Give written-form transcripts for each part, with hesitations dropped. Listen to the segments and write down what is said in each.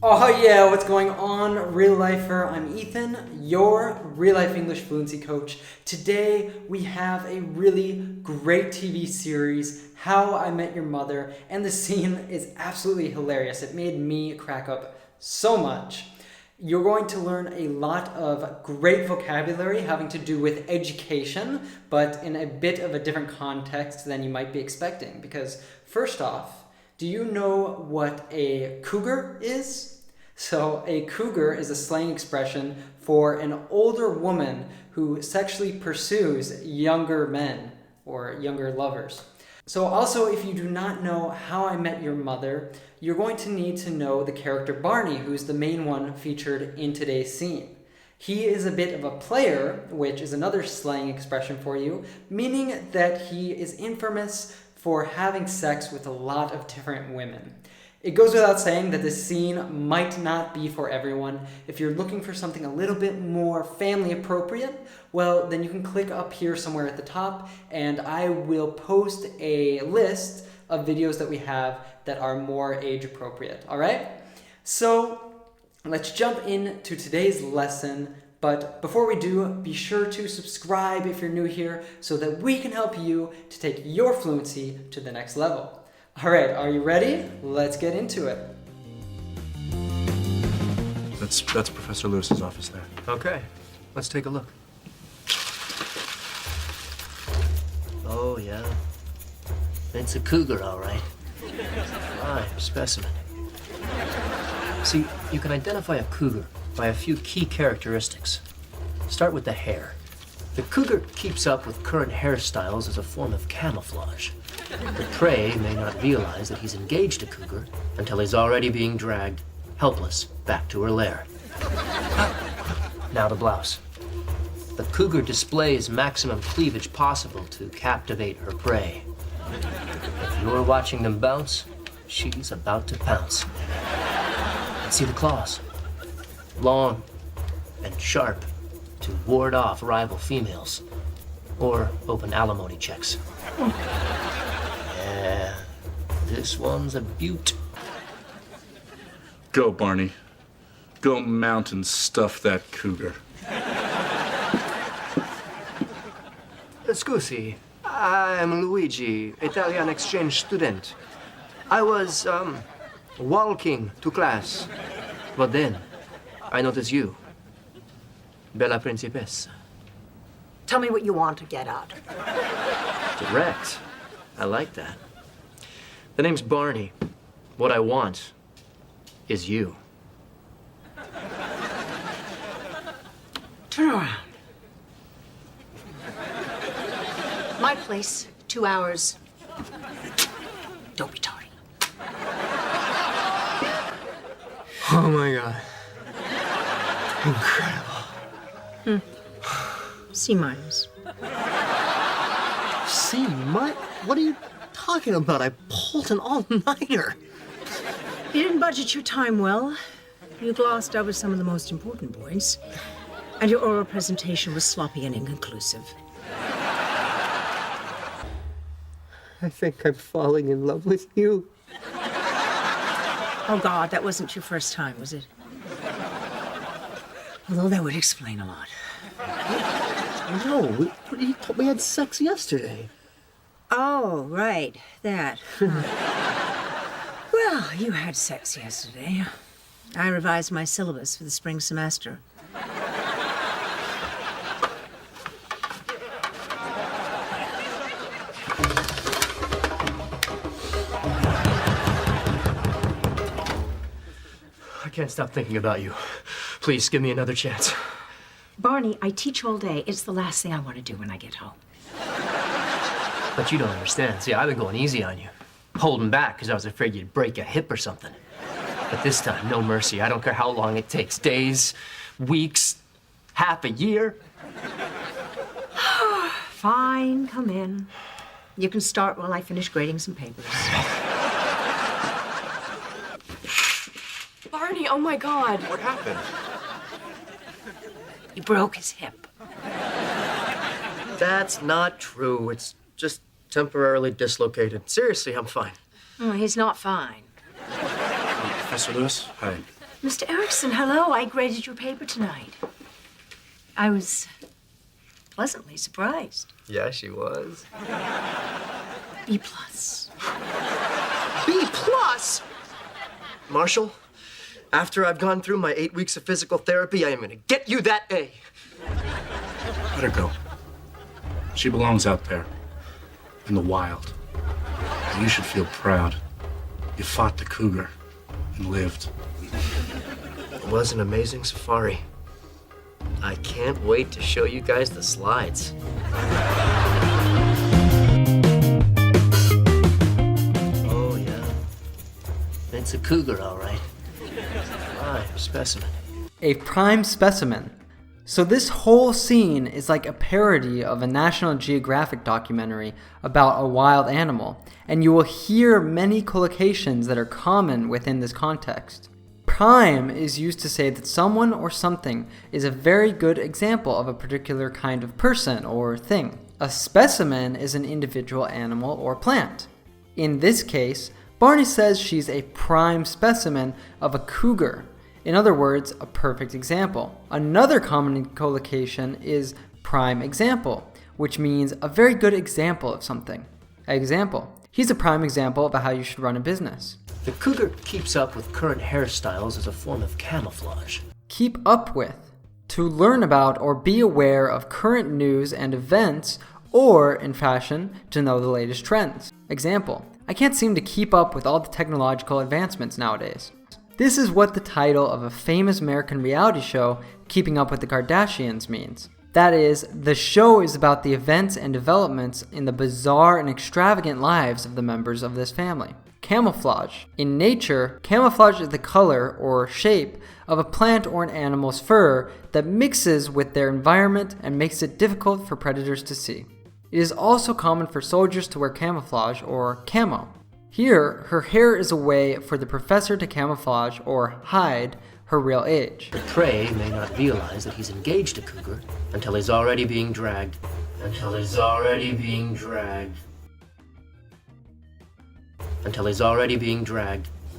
Oh yeah, what's going on, real lifer? I'm Ethan, your real life English fluency coach. Today we have a really great TV series, How I Met Your Mother, and the scene is absolutely hilarious. It made me crack up so much. You're going to learn a lot of great vocabulary having to do with education, but in a bit of a different context than you might be expecting. Because first off, do you know what a cougar is? So a cougar is a slang expression for an older woman who sexually pursues younger men or younger lovers. So also, if you do not know How I Met Your Mother, you're going to need to know the character Barney, who's the main one featured in today's scene. He is a bit of a player, which is another slang expression for you, meaning that he is infamous for having sex with a lot of different women. It goes without saying that this scene might not be for everyone. If you're looking for something a little bit more family appropriate, well, then you can click up here somewhere at the top, and I will post a list of videos that we have that are more age appropriate, all right? So let's jump into today's lesson. But before we do, be sure to subscribe if you're new here so that we can help you to take your fluency to the next level. All right, are you ready? Let's get into it. That's Professor Lewis's office there. Okay, let's take a look. Oh, yeah. It's a cougar, all right. Fine, specimen. See, you can identify a cougar by a few key characteristics. Start with the hair. The cougar keeps up with current hairstyles as a form of camouflage. The prey may not realize that he's engaged to cougar until he's already being dragged, helpless, back to her lair. Now the blouse. The cougar displays maximum cleavage possible to captivate her prey. If you're watching them bounce, she's about to pounce. And see the claws. Long and sharp to ward off rival females or open alimony checks. Yeah, this one's a beaut. Go, Barney. Go mount and stuff that cougar. Scusi, I'm Luigi, Italian exchange student. I was, walking to class, but then I noticed you, Bella Principessa. Tell me what you want to get out. Direct. I like that. The name's Barney. What I want is you. Turn around. My place, 2 hours. Don't be tardy. Oh my God. Incredible. C minus. See, what are you talking about? I pulled an all-nighter. You didn't budget your time well. You glossed over some of the most important points. And your oral presentation was sloppy and inconclusive. I think I'm falling in love with you. Oh, God, that wasn't your first time, was it? Although that would explain a lot. No, he told me I had sex yesterday. Oh, right, that. Well, you had sex yesterday. I revised my syllabus for the spring semester. I can't stop thinking about you. Please, give me another chance. Barney, I teach all day. It's the last thing I want to do when I get home. But you don't understand. See, I've been going easy on you. Holding back because I was afraid you'd break a hip or something. But this time, no mercy. I don't care how long it takes. Days, weeks, half a year. Fine, come in. You can start while I finish grading some papers. Barney, oh my God. What happened? He broke his hip. That's not true. It's just temporarily dislocated. Seriously, I'm fine. Oh, he's not fine. Professor Lewis? Hi. Mr. Erickson, hello. I graded your paper tonight. I was pleasantly surprised. Yeah, she was. B plus. B plus? Marshall, after I've gone through my 8 weeks of physical therapy, I am gonna get you that A. Let her go. She belongs out there, in the wild. And you should feel proud. You fought the cougar and lived. It was an amazing safari. I can't wait to show you guys the slides. Oh, yeah. It's a cougar, all right. Specimen. A prime specimen. So this whole scene is like a parody of a National Geographic documentary about a wild animal, and you will hear many collocations that are common within this context. Prime is used to say that someone or something is a very good example of a particular kind of person or thing. A specimen is an individual animal or plant. In this case, Barney says she's a prime specimen of a cougar. In other words, a perfect example. Another common collocation is prime example, which means a very good example of something. Example: he's a prime example of how you should run a business. The cougar keeps up with current hairstyles as a form of camouflage. Keep up with. To learn about or be aware of current news and events, or, in fashion, to know the latest trends. Example: I can't seem to keep up with all the technological advancements nowadays. This is what the title of a famous American reality show, Keeping Up with the Kardashians, means. That is, the show is about the events and developments in the bizarre and extravagant lives of the members of this family. Camouflage. In nature, camouflage is the color or shape of a plant or an animal's fur that mixes with their environment and makes it difficult for predators to see. It is also common for soldiers to wear camouflage or camo. Here, her hair is a way for the professor to camouflage or hide her real age. The prey may not realize that he's engaged to cougar until he's already being dragged. Until he's already being dragged,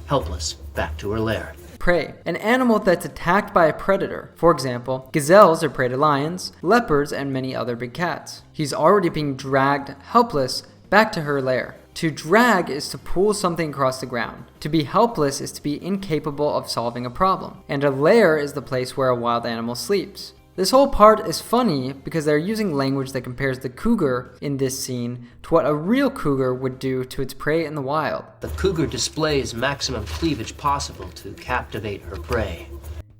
helpless, back to her lair. Prey. An animal that's attacked by a predator. For example, gazelles are prey to lions, leopards, and many other big cats. He's already being dragged, helpless, back to her lair. To drag is to pull something across the ground. To be helpless is to be incapable of solving a problem. And a lair is the place where a wild animal sleeps. This whole part is funny because they're using language that compares the cougar in this scene to what a real cougar would do to its prey in the wild. The cougar displays maximum cleavage possible to captivate her prey.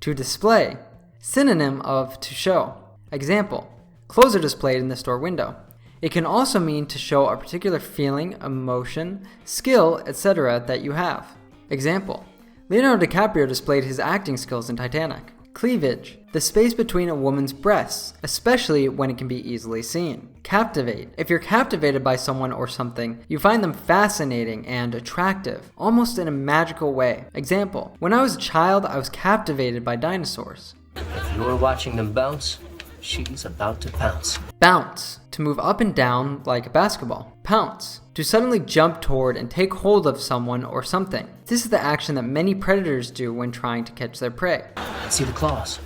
To display. Synonym of to show. Example: clothes are displayed in the store window. It can also mean to show a particular feeling, emotion, skill, etc. that you have. Example: Leonardo DiCaprio displayed his acting skills in Titanic. Cleavage: the space between a woman's breasts, especially when it can be easily seen. Captivate: if you're captivated by someone or something, you find them fascinating and attractive, almost in a magical way. Example: when I was a child, I was captivated by dinosaurs. If you're watching them bounce, she's about to pounce. Bounce: to move up and down like a basketball. Pounce: to suddenly jump toward and take hold of someone or something. This is the action that many predators do when trying to catch their prey. See the claws?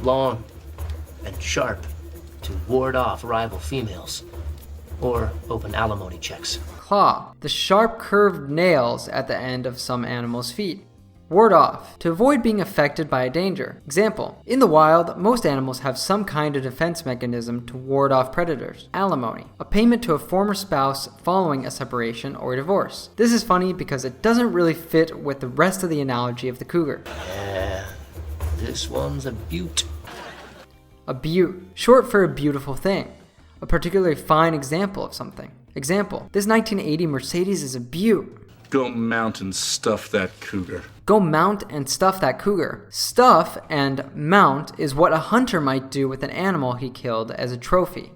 Long and sharp to ward off rival females or open alimony checks. Claw: the sharp curved nails at the end of some animals' feet. Ward off: to avoid being affected by a danger. Example: in the wild, most animals have some kind of defense mechanism to ward off predators. Alimony: a payment to a former spouse following a separation or a divorce. This is funny because it doesn't really fit with the rest of the analogy of the cougar. Yeah, this one's a beaut. A beaut, short for a beautiful thing. A particularly fine example of something. Example: this 1980 Mercedes is a beaut. Go mount and stuff that cougar. Go mount and stuff that cougar. Stuff and mount is what a hunter might do with an animal he killed as a trophy.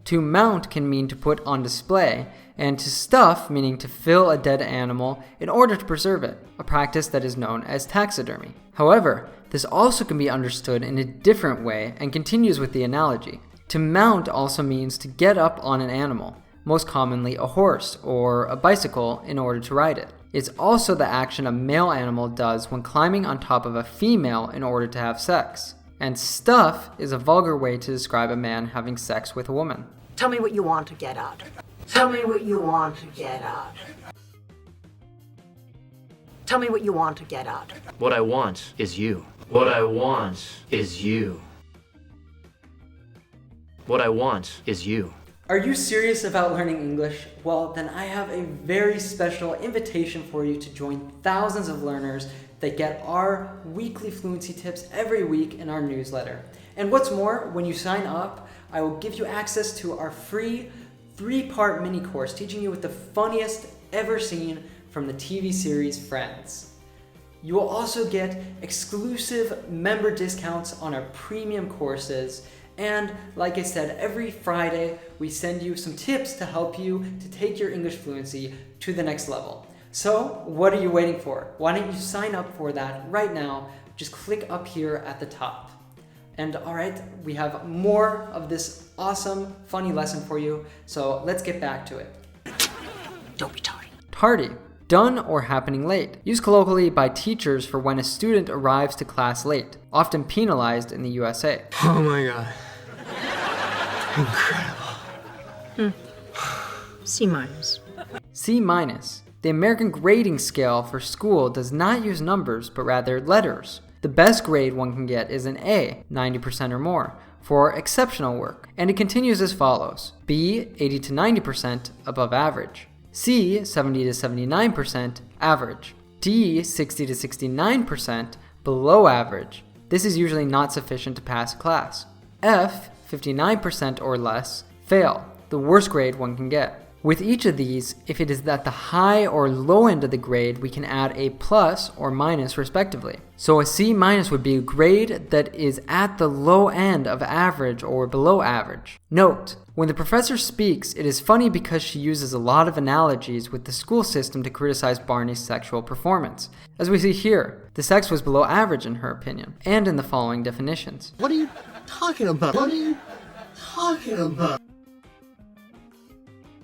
To mount can mean to put on display, and to stuff meaning to fill a dead animal in order to preserve it, a practice that is known as taxidermy. However, this also can be understood in a different way and continues with the analogy. To mount also means to get up on an animal, most commonly a horse or a bicycle, in order to ride it. It's also the action a male animal does when climbing on top of a female in order to have sex. And stuff is a vulgar way to describe a man having sex with a woman. Tell me what you want to get out. Tell me what you want to get out. Tell me what you want to get out. What I want is you. What I want is you. What I want is you. Are you serious about learning English? Well, then I have a very special invitation for you to join thousands of learners that get our weekly fluency tips every week in our newsletter. And what's more, when you sign up, I will give you access to our free 3-part mini course teaching you what the funniest ever seen from the TV series Friends. You will also get exclusive member discounts on our premium courses. And like I said, every Friday we send you some tips to help you to take your English fluency to the next level. So what are you waiting for? Why don't you sign up for that right now? Just click up here at the top. And all right, we have more of this awesome, funny lesson for you. So let's get back to it. Don't be tardy. Tardy. Done or happening late. Used colloquially by teachers for when a student arrives to class late, often penalized in the USA. Oh my God. Incredible. C minus. C minus. The American grading scale for school does not use numbers, but rather letters. The best grade one can get is an A, 90% or more, for exceptional work. And it continues as follows. B, 80 to 90% above average. C, 70 to 79% average. D, 60 to 69% below average. This is usually not sufficient to pass a class. F, 59% or less, fail, the worst grade one can get. With each of these, if it is at the high or low end of the grade, we can add a plus or minus respectively. So a C minus would be a grade that is at the low end of average or below average. Note, when the professor speaks, it is funny because she uses a lot of analogies with the school system to criticize Barney's sexual performance. As we see here, the sex was below average in her opinion, and in the following definitions. What are you talking about? What are you talking about?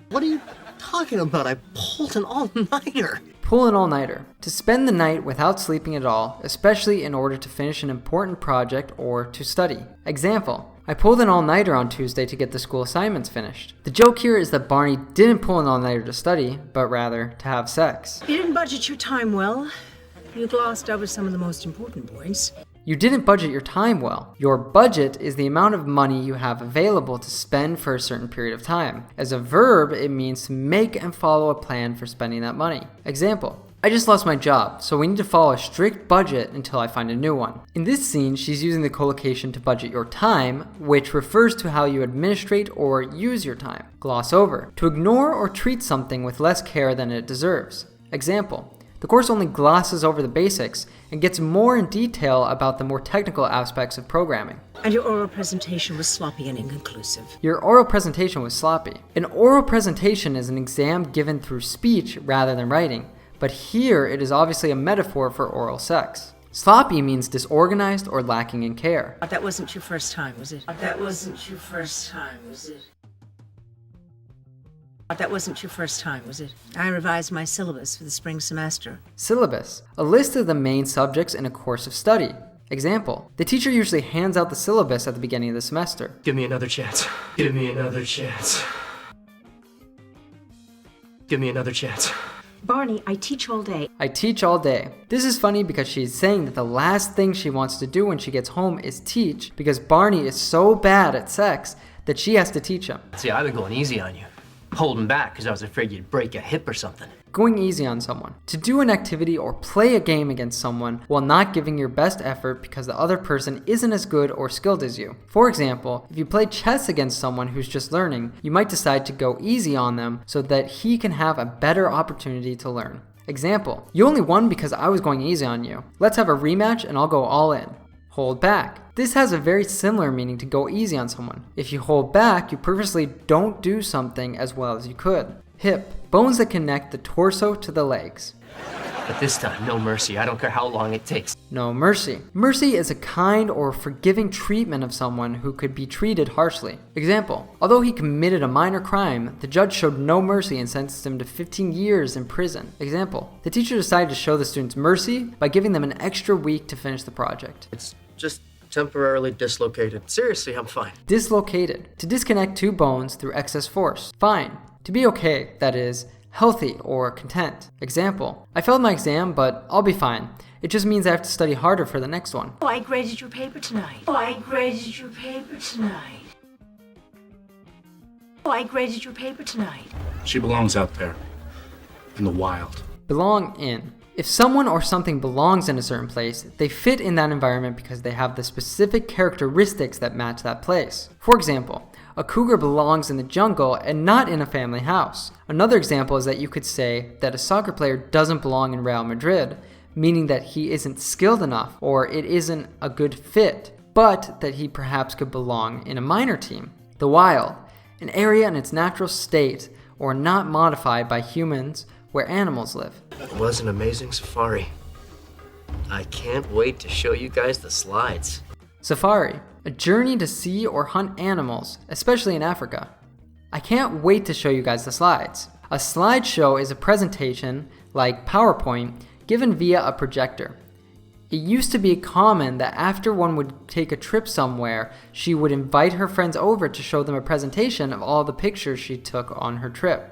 What are you talking about? I pulled an all-nighter. Pull an all-nighter. To spend the night without sleeping at all, especially in order to finish an important project or to study. Example, I pulled an all-nighter on Tuesday to get the school assignments finished. The joke here is that Barney didn't pull an all-nighter to study, but rather to have sex. You didn't budget your time well. You glossed over some of the most important points. You didn't budget your time well. Your budget is the amount of money you have available to spend for a certain period of time. As a verb, it means to make and follow a plan for spending that money. Example, I just lost my job, so we need to follow a strict budget until I find a new one. In this scene, she's using the collocation to budget your time, which refers to how you administrate or use your time. Gloss over, to ignore or treat something with less care than it deserves. Example, the course only glosses over the basics and gets more in detail about the more technical aspects of programming. And your oral presentation was sloppy and inconclusive. Your oral presentation was sloppy. An oral presentation is an exam given through speech rather than writing, but here it is obviously a metaphor for oral sex. Sloppy means disorganized or lacking in care. That wasn't your first time, was it? That wasn't your first time, was it? That wasn't your first time, was it? I revised my syllabus for the spring semester. Syllabus, a list of the main subjects in a course of study. Example, the teacher usually hands out the syllabus at the beginning of the semester. Give me another chance. Give me another chance. Give me another chance. Barney, I teach all day. I teach all day. This is funny because she's saying that the last thing she wants to do when she gets home is teach because Barney is so bad at sex that she has to teach him. See, I've been going easy on you. Holding back because I was afraid you'd break a hip or something. Going easy on someone. To do an activity or play a game against someone while not giving your best effort because the other person isn't as good or skilled as you. For example, if you play chess against someone who's just learning, you might decide to go easy on them so that he can have a better opportunity to learn. Example, you only won because I was going easy on you. Let's have a rematch and I'll go all in. Hold back. This has a very similar meaning to go easy on someone. If you hold back, you purposely don't do something as well as you could. Hip, bones that connect the torso to the legs. But this time, no mercy. I don't care how long it takes. No mercy. Mercy is a kind or forgiving treatment of someone who could be treated harshly. Example, although he committed a minor crime, the judge showed no mercy and sentenced him to 15 years in prison. Example, the teacher decided to show the students mercy by giving them an extra week to finish the project. It's just temporarily dislocated. Seriously, I'm fine. Dislocated. To disconnect two bones through excess force. Fine. To be okay, that is, healthy or content. Example, I failed my exam, but I'll be fine. It just means I have to study harder for the next one. Oh, I graded your paper tonight. Oh, I graded your paper tonight. Oh, I graded your paper tonight. She belongs out there, in the wild. Belong in. If someone or something belongs in a certain place, they fit in that environment because they have the specific characteristics that match that place. For example, a cougar belongs in the jungle and not in a family house. Another example is that you could say that a soccer player doesn't belong in Real Madrid, meaning that he isn't skilled enough or it isn't a good fit, but that he perhaps could belong in a minor team. The wild, an area in its natural state or not modified by humans where animals live. It was an amazing safari. I can't wait to show you guys the slides. Safari, a journey to see or hunt animals, especially in Africa. I can't wait to show you guys the slides. A slideshow is a presentation, like PowerPoint, given via a projector. It used to be common that after one would take a trip somewhere, she would invite her friends over to show them a presentation of all the pictures she took on her trip.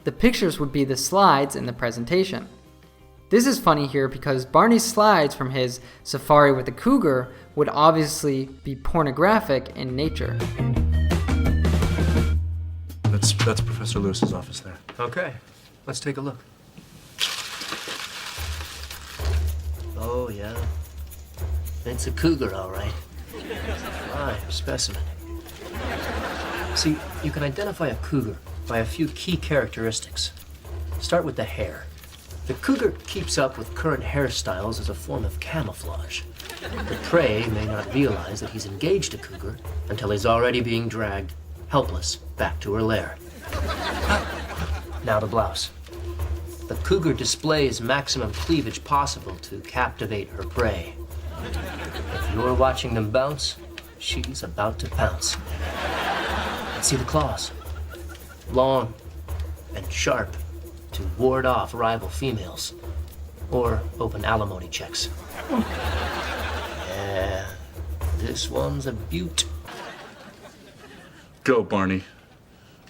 The pictures would be the slides in the presentation. This is funny here because Barney's slides from his safari with the cougar would obviously be pornographic in nature. That's Professor Lewis's office there. Okay, let's take a look. Oh, yeah. It's a cougar, all right. Fine, specimen. See, you can identify a cougar by a few key characteristics. Start with the hair. The cougar keeps up with current hairstyles as a form of camouflage. The prey may not realize that he's engaged a cougar until he's already being dragged, helpless, back to her lair. Now the blouse. The cougar displays maximum cleavage possible to captivate her prey. If you're watching them bounce, she's about to pounce. And see the claws. Long and sharp to ward off rival females or open alimony checks. Yeah, this one's a beaut. Go, Barney.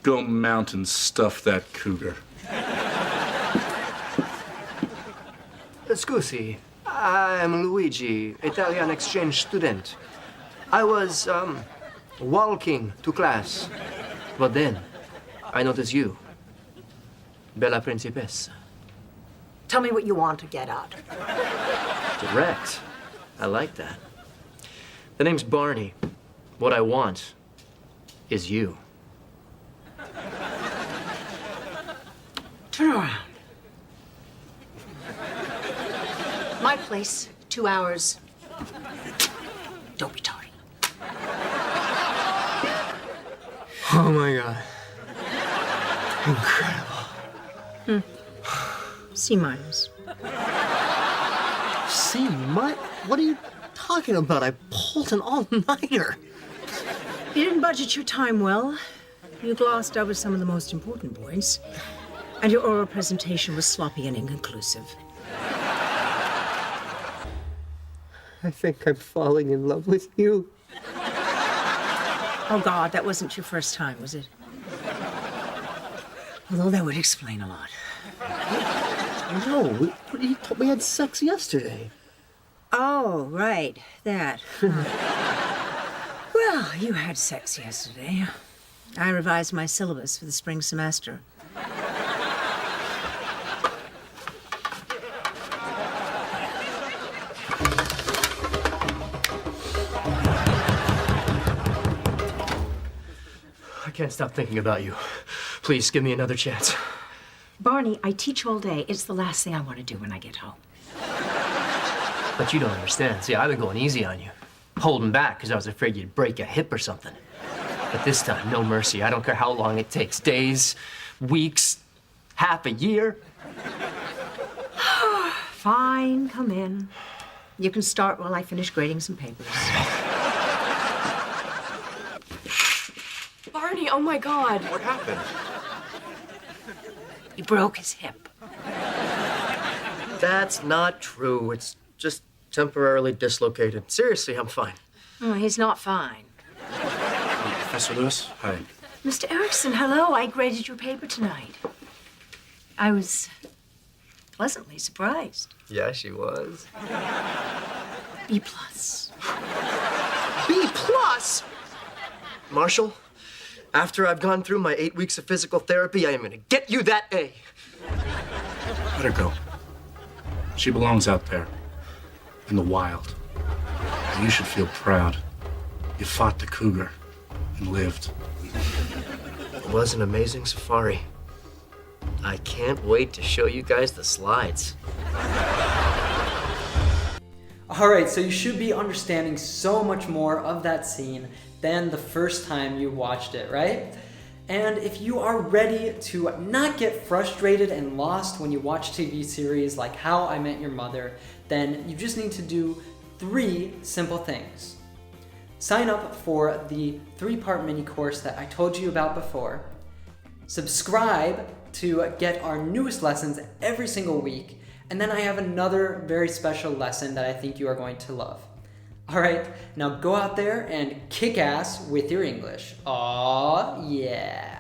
Go mount and stuff that cougar. Scusi, I'm Luigi, Italian exchange student. I was, walking to class. But then, I noticed you. Bella Principessa. Tell me what you want to get out. Direct. I like that. The name's Barney. What I want is you. Turn around. My place, 2 hours. Don't be tardy. Oh my God. Incredible. C minus. See, what are you talking about? I pulled an all-nighter. You didn't budget your time well. You glossed over some of the most important points. And your oral presentation was sloppy and inconclusive. I think I'm falling in love with you. Oh, God, that wasn't your first time, was it? Although that would explain a lot. No, we had sex yesterday. Oh, right, that. Well, you had sex yesterday. I revised my syllabus for the spring semester. I can't stop thinking about you. Please, give me another chance. Barney, I teach all day. It's the last thing I want to do when I get home. But you don't understand. See, I've been going easy on you. Holding back because I was afraid you'd break a hip or something. But this time, no mercy. I don't care how long it takes. Days, weeks, half a year. Fine, come in. You can start while I finish grading some papers. Barney, oh my God. What happened? He broke his hip. That's not true. It's just temporarily dislocated. Seriously, I'm fine. Oh, he's not fine. Professor Lewis, hi. Mr. Erickson, hello. I graded your paper tonight. I was pleasantly surprised. Yeah, she was. B plus. B plus? Marshall, after I've gone through my 8 weeks of physical therapy, I am gonna get you that A. Let her go. She belongs out there, in the wild. And you should feel proud. You fought the cougar and lived. It was an amazing safari. I can't wait to show you guys the slides. Alright, so you should be understanding so much more of that scene than the first time you watched it, right? And if you are ready to not get frustrated and lost when you watch TV series like How I Met Your Mother, then you just need to do 3 simple things. Sign up for the 3-part mini course that I told you about before. Subscribe to get our newest lessons every single week. And then I have another very special lesson that I think you are going to love. All right, now go out there and kick ass with your English. Aw, yeah.